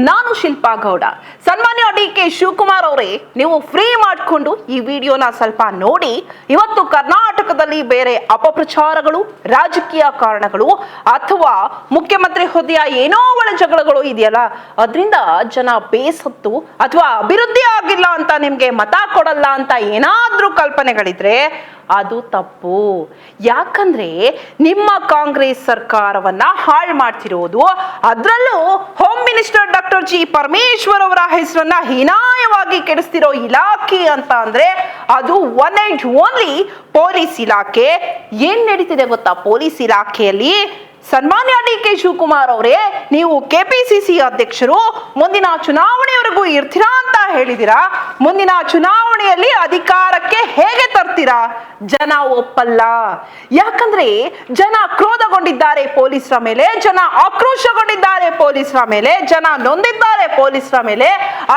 ನಾನು ಶಿಲ್ಪಾ ಗೌಡ. ಸನ್ಮಾನ್ಯ ಡಿ.ಕೆ. ಶಿವಕುಮಾರ್ ಅವರೇ, ನೀವು ಫ್ರೀ ಮಾಡಿಕೊಂಡು ಈ ವಿಡಿಯೋನ ಸ್ವಲ್ಪ ನೋಡಿ. ಇವತ್ತು ಕರ್ನಾಟಕದಲ್ಲಿ ಬೇರೆ ಅಪಪ್ರಚಾರಗಳು, ರಾಜಕೀಯ ಕಾರಣಗಳು ಅಥವಾ ಮುಖ್ಯಮಂತ್ರಿ ಹುದ್ದೆಯ ಏನೋ ಒಳ ಜಗಳಗಳು ಇದೆಯಲ್ಲ, ಅದರಿಂದ ಜನ ಬೇಸತ್ತು ಅಥವಾ ಅಭಿವೃದ್ಧಿ ಆಗಿಲ್ಲ ಅಂತ ನಿಮ್ಗೆ ಮತ ಕೊಡಲ್ಲ ಅಂತ ಏನಾದ್ರೂ ಕಲ್ಪನೆಗಳಿದ್ರೆ ಅದು ತಪ್ಪು. ಯಾಕಂದ್ರೆ ನಿಮ್ಮ ಕಾಂಗ್ರೆಸ್ ಸರ್ಕಾರವನ್ನ ಹಾಳು ಮಾಡ್ತಿರೋದು, ಅದರಲ್ಲೂ home minister doctor G Parameshwar ಅವರ ಹೆಸರನ್ನ ಹೀನಾಯವಾಗಿ ಕೆಡಿಸ್ತಿರೋ ಇಲಾಖೆ ಅಂತ ಅಂದ್ರೆ ಅದು ಒನ್ ಅಂಡ್ ಓನ್ಲಿ ಪೊಲೀಸ್ ಇಲಾಖೆ. ಏನ್ ನಡೀತಿದೆ ಗೊತ್ತಾ ಪೊಲೀಸ್ ಇಲಾಖೆಯಲ್ಲಿ? ಸನ್ಮಾನ್ಯ ಡಿ.ಕೆ. ಶಿವಕುಮಾರ್ ಅವರೇ, ನೀವು ಕೆಪಿಸಿಸಿ ಅಧ್ಯಕ್ಷರು, ಮುಂದಿನ ಚುನಾವಣೆವರೆಗೂ ಇರ್ತೀರಾ ಅಂತ ಹೇಳಿದಿರಾ. ಮುಂದಿನ ಚುನಾವಣೆಯಲ್ಲಿ ಅಧಿಕಾರಕ್ಕೆ ಹೇಗೆ ತರ್ತೀರಾ? ಜನ ಒಪ್ಪಲ್ಲ. ಯಾಕಂದ್ರೆ ಜನ ಕ್ರೋಧಗೊಂಡಿದ್ದಾರೆ ಪೊಲೀಸರ ಮೇಲೆ, ಜನ ಆಕ್ರೋಶಗೊಂಡಿದ್ದಾರೆ ಪೊಲೀಸರ ಮೇಲೆ, ಜನ ನೊಂದಿದ್ದಾರೆ ಪೊಲೀಸರ ಮೇಲೆ.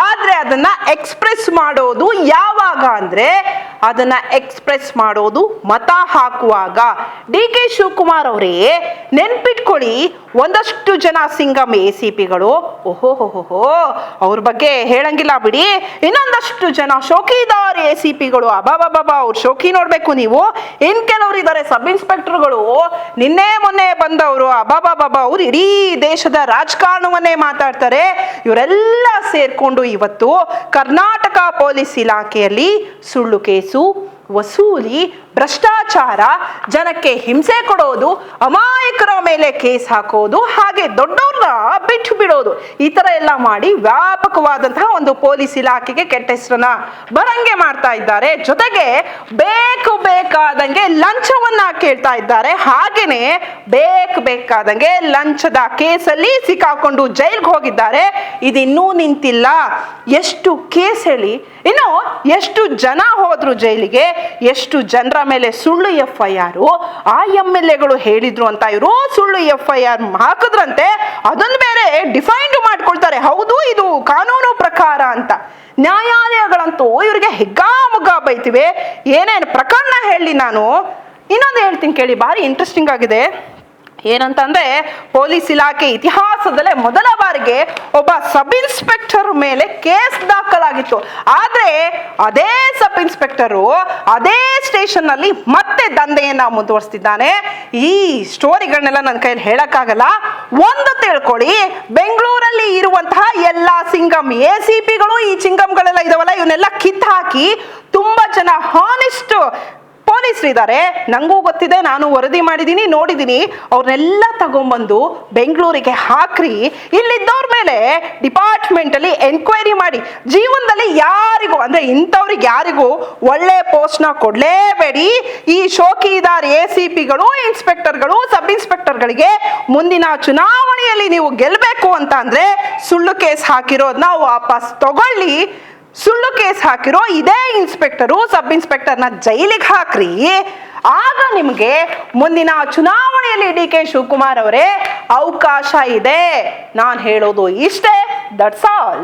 ಆದ್ರೆ ಅದನ್ನ ಎಕ್ಸ್ಪ್ರೆಸ್ ಮಾಡೋದು ಯಾವಾಗ ಅಂದ್ರೆ, ಅದನ್ನ ಎಕ್ಸ್ಪ್ರೆಸ್ ಮಾಡೋದು ಮತ ಹಾಕುವಾಗ. ಡಿ.ಕೆ. ಶಿವಕುಮಾರ್ ಅವರೇ, ನೆನ್ಪಿಟ್ಕೊಳ್ಳಿ, ಒಂದಷ್ಟು ಜನ ಸಿಂಗಂ ACPಗಳು, ಓಹೋಹೋಹೋ, ಅವ್ರ ಬಗ್ಗೆ ಹೇಳಂಗಿಲ್ಲ ಬಿಡಿ. ಇನ್ನೊಂದಷ್ಟು ಜನ ಶೋಕಿದಾರ್ ACPಗಳು, ಅಬಾಬಾಬಾ, ಅವ್ರ ಶೋಕಿ ನೋಡ್ಬೇಕು ನೀವು. ಇನ್ ಕೆಲವರು ಇದ್ದಾರೆ ಸಬ್ ಇನ್ಸ್ಪೆಕ್ಟರ್ಗಳು, ನಿನ್ನೆ ಮೊನ್ನೆ ಬಂದವರು, ಅಬಾಬಾಬಾ, ಅವ್ರು ಇಡೀ ದೇಶದ ರಾಜಕಾರಣವನ್ನೇ ಮಾತಾಡ್ತಾರೆ. ಇವರೆಲ್ಲ ಸೇರ್ಕೊಂಡು ಇವತ್ತು ಕರ್ನಾಟಕ ಪೊಲೀಸ್ ಇಲಾಖೆಯಲ್ಲಿ ಸುಳ್ಳು ಕೇಸು, ವಸೂಲಿ, ಭ್ರಷ್ಟಾಚಾರ, ಜನಕ್ಕೆ ಹಿಂಸೆ ಕೊಡೋದು, ಅಮಾಯಕರ ಮೇಲೆ ಕೇಸ್ ಹಾಕೋದು, ಹಾಗೆ ದೊಡ್ಡವ್ರನ್ನ ಬಿಟ್ಟು ಬಿಡೋದು, ಈ ತರ ಎಲ್ಲ ಮಾಡಿ ವ್ಯಾಪಕವಾದಂತಹ ಒಂದು ಪೊಲೀಸ್ ಇಲಾಖೆಗೆ ಕೆಟ್ಟ ಹೆಸರನ್ನ ಬರಂಗೆ ಮಾಡ್ತಾ ಇದ್ದಾರೆ. ಜೊತೆಗೆ ಬೇಕಾದಂಗೆ ಲಂಚವನ್ನ ಕೇಳ್ತಾ ಇದ್ದಾರೆ. ಹಾಗೇನೆ ಬೇಕಾದಂಗೆ ಲಂಚದ ಕೇಸಲ್ಲಿ ಸಿಕ್ಕಾಕೊಂಡು ಜೈಲ್ಗೆ ಹೋಗಿದ್ದಾರೆ. ಇದಿನ್ನೂ ನಿಂತಿಲ್ಲ. ಎಷ್ಟು ಕೇಸ್ ಹೇಳಿ, ಇನ್ನು ಎಷ್ಟು ಜನ ಹೋದ್ರು ಜೈಲಿಗೆ, ಎಷ್ಟು ಜನರ ಮೇಲೆ ಸುಳ್ಳು FIR. ಆ MLAಗಳು ಹೇಳಿದ್ರು ಅಂತ ಇವರು ಸುಳ್ಳು FIR ಹಾಕಿದ್ರಂತೆ. ಅದನ್ನು ಬೇರೆ ಡಿಫೈನ್ ಮಾಡ್ಕೊಳ್ತಾರೆ, ಹೌದು ಇದು ಕಾನೂನು ಪ್ರಕಾರ ಅಂತ. ನ್ಯಾಯಾಲಯಗಳಂತೂ ಇವರಿಗೆ ಹಿಗ್ಗಾಮುಗ್ಗ ಬೈತಿವೆ. ಏನೇನು ಪ್ರಕರಣ ಹೇಳಿ ನಾನು ಇನ್ನೊಂದು ಹೇಳ್ತೀನಿ ಕೇಳಿ, ಭಾರಿ ಇಂಟ್ರೆಸ್ಟಿಂಗ್ ಆಗಿದೆ. ಏನಂತಂದ್ರೆ, ಪೊಲೀಸ್ ಇಲಾಖೆ ಇತಿಹಾಸದಲ್ಲೇ ಮೊದಲ ಬಾರಿಗೆ ಒಬ್ಬ ಸಬ್ ಇನ್ಸ್ಪೆಕ್ಟರ್ ಮೇಲೆ ಕೇಸ್ ದಾಖಲಾಗಿತ್ತು. ಆದ್ರೆ ಅದೇ ಸಬ್ ಇನ್ಸ್ಪೆಕ್ಟರು ಅದೇ ಸ್ಟೇಷನ್ ನಲ್ಲಿ ಮತ್ತೆ ದಂಧೆಯನ್ನ ಮುಂದುವರಿಸ್ತಿದ್ದಾನೆ. ಈ ಸ್ಟೋರಿಗಳನ್ನೆಲ್ಲ ನನ್ನ ಕೈಯಲ್ಲಿ ಹೇಳಕ್ಕಾಗಲ್ಲ. ಒಂದು ತಿಳ್ಕೊಳ್ಳಿ, ಬೆಂಗಳೂರಲ್ಲಿ ಇರುವಂತಹ ಎಲ್ಲಾ ಸಿಂಗಂ ACPಗಳು, ಈ ಚಿಂಗಂಗಳೆಲ್ಲ ಇದಾವಲ್ಲ, ಇವನ್ನೆಲ್ಲ ಕಿತ್ತು ಹಾಕಿ ತುಂಬಾ ಜನ ಹಾನೆಸ್ಟ್ ಪೊಲೀಸರು ಇದ್ದಾರೆ. ನಂಗೂ ಗೊತ್ತಿದೆ, ನಾನು ವರದಿ ಮಾಡಿದ್ದೀನಿ, ನೋಡಿದ್ದೀನಿ. ಅವ್ರನ್ನೆಲ್ಲ ತಗೊಂಡ್ಬಂದು ಬೆಂಗಳೂರಿಗೆ ಹಾಕ್ರಿ, ಇಲ್ಲಿದ್ದವ್ರ ಮೇಲೆ ಡಿಪಾರ್ಟ್ಮೆಂಟ್ ಅಲ್ಲಿ ಎನ್ಕ್ವೈರಿ ಮಾಡಿ, ಜೀವನದಲ್ಲಿ ಯಾರಿಗೂ ಅಂದ್ರೆ ಇಂಥವ್ರಿಗೆ ಯಾರಿಗೂ ಒಳ್ಳೆ ಪೋಸ್ಟ್ ನ ಕೊಡ್ಲೇಬೇಡಿ. ಈ ಶೋಕಿದಾರ್ ACPಗಳು, ಇನ್ಸ್ಪೆಕ್ಟರ್ಗಳು, ಸಬ್ ಇನ್ಸ್ಪೆಕ್ಟರ್ಗಳಿಗೆ ಮುಂದಿನ ಚುನಾವಣೆಯಲ್ಲಿ ನೀವು ಗೆಲ್ಬೇಕು ಅಂತ ಅಂದ್ರೆ ಸುಳ್ಳು ಕೇಸ್ ಹಾಕಿರೋದನ್ನ ವಾಪಸ್ ತಗೊಳ್ಳಿ. ಸುಳ್ಳು ಕೇಸ್ ಹಾಕಿರೋ ಇದೇ ಇನ್ಸ್ಪೆಕ್ಟರು, ಸಬ್ ಇನ್ಸ್ಪೆಕ್ಟರ್ನ ಜೈಲಿಗೆ ಹಾಕ್ರಿ. ಆಗ ನಿಮಗೆ ಮುಂದಿನ ಚುನಾವಣೆಯಲ್ಲಿ ಡಿ.ಕೆ. ಶಿವಕುಮಾರ್ ಅವರೇ ಅವಕಾಶ ಇದೆ. ನಾನು ಹೇಳೋದು ಇಷ್ಟೇ. That's all.